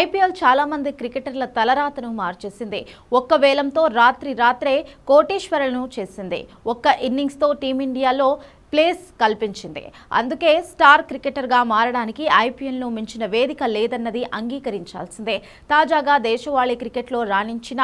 IPL చాలా మంది క్రికెటర్ల తలరాతను మార్చేసింది. ఒక్క వేలంతో రాత్రే కోటీశ్వరులను చేసింది. ఒక్క ఇన్నింగ్స్తో టీమిండియాలో ప్లేస్ కల్పించింది. అందుకే స్టార్ క్రికెటర్గా మారడానికి ఐపీఎల్ను మించిన వేదిక లేదన్నది అంగీకరించాల్సిందే. తాజాగా దేశవాళీ క్రికెట్లో రాణించిన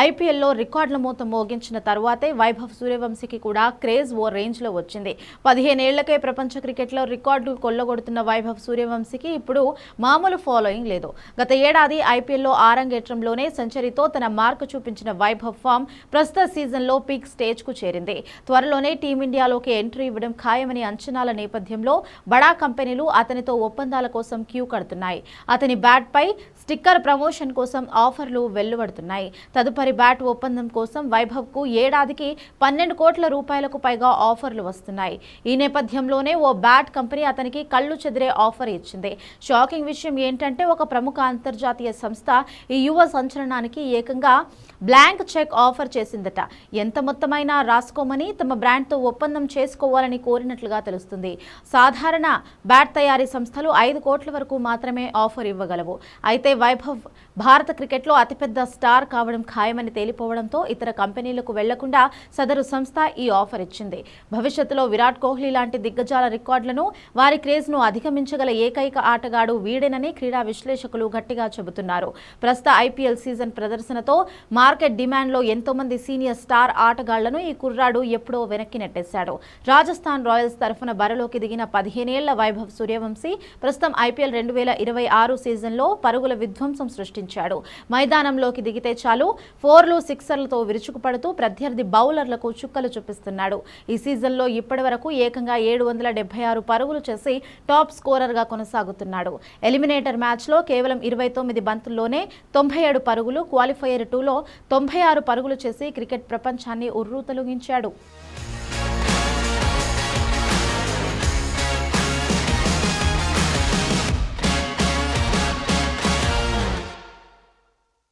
ఐపీఎల్లో రికార్డుల మూత మోగించిన తరువాతే వైభవ్ సూర్యవంశీకి కూడా క్రేజ్ ఓ రేంజ్లో వచ్చింది. 15 ఏళ్లకే ప్రపంచ క్రికెట్లో రికార్డులు కొల్లగొడుతున్న వైభవ్ సూర్యవంశీకి ఇప్పుడు మామూలు ఫాలోయింగ్ లేదు. గత ఏడాది ఐపీఎల్లో ఆరంగేట్రంలోనే సెంచరీతో తన మార్కు చూపించిన వైభవ్ ఫామ్ ప్రస్తుత సీజన్లో పీక్ స్టేజ్కు చేరింది. త్వరలోనే టీమిండియాలోకి ఎంట్రీ ఖాయమని అంచనాల నేపథ్యంలో బడా కంపెనీలు అతనితో ఒప్పందాల కోసం క్యూ కడుతున్నాయి. అతని బ్యాట్ పై స్టిక్కర్ ప్రమోషన్ కోసం ఆఫర్లు వెల్లువడుతున్నాయి. తదుపరి బ్యాట్ ఒప్పందం కోసం వైభవ్ కు ఏడాదికి 12 కోట్ల రూపాయలకు పైగా ఆఫర్లు వస్తున్నాయి. ఈ నేపథ్యంలోనే ఓ బ్యాట్ కంపెనీ అతనికి కళ్లు చెదిరే ఆఫర్ ఇచ్చింది. షాకింగ్ విషయం ఏంటంటే ఒక ప్రముఖ అంతర్జాతీయ సంస్థ ఈ యువ సంచలనానికి ఏకంగా బ్లాంక్ చెక్ ఆఫర్ చేసిందట. ఎంత మొత్తమైనా రాసుకోమని తమ బ్రాండ్తో ఒప్పందం చేసుకోవాలని కోరినట్లుగా తెలుస్తుంది. సాధారణ బ్యాట్ తయారీ సంస్థలు 5 కోట్ల వరకు మాత్రమే ఆఫర్ ఇవ్వగలవు. అయితే వైభవ్ భారత క్రికెట్లో అతిపెద్ద స్టార్ కావడం ఖాయమని తేలిపోవడంతో ఇతర కంపెనీలకు వెళ్లకుండా సదరు సంస్థ ఈ ఆఫర్ ఇచ్చింది. భవిష్యత్తులో విరాట్ కోహ్లీ లాంటి దిగ్గజాల రికార్డులను, వారి క్రేజ్ను అధిగమించగల ఏకైక ఆటగాడు వీడేనని క్రీడా విశ్లేషకులు గట్టిగా చెబుతున్నారు. ప్రస్తుత ఐపీఎల్ సీజన్ ప్రదర్శనతో మార్కెట్ డిమాండ్లో ఎంతో మంది సీనియర్ స్టార్ ఆటగాళ్లను ఈ కుర్రాడు ఎప్పుడో వెనక్కి నెట్టేశాడు. రాజస్థాన్ రాయల్స్ తరఫున బరిలోకి దిగిన 15 ఏళ్ల వైభవ్ సూర్యవంశీ ప్రస్తుతం ఐపీఎల్ 2026 సీజన్లో పరుగుల విధ్వంసం సృష్టించాడు. మైదానంలోకి దిగితే చాలు 4లు 6ర్లతో విరుచుకుపడుతూ ప్రత్యర్థి బౌలర్లకు చుక్కలు చూపిస్తున్నాడు. ఈ సీజన్లో ఇప్పటివరకు ఏకంగా 776 పరుగులు చేసి టాప్ స్కోరర్గా కొనసాగుతున్నాడు. ఎలిమినేటర్ మ్యాచ్లో కేవలం 29 బంతుల్లోనే 97 పరుగులు, క్వాలిఫైయర్ 2లో 96 పరుగులు చేసి క్రికెట్ ప్రపంచాన్ని ఉర్రూతలూగించాడు.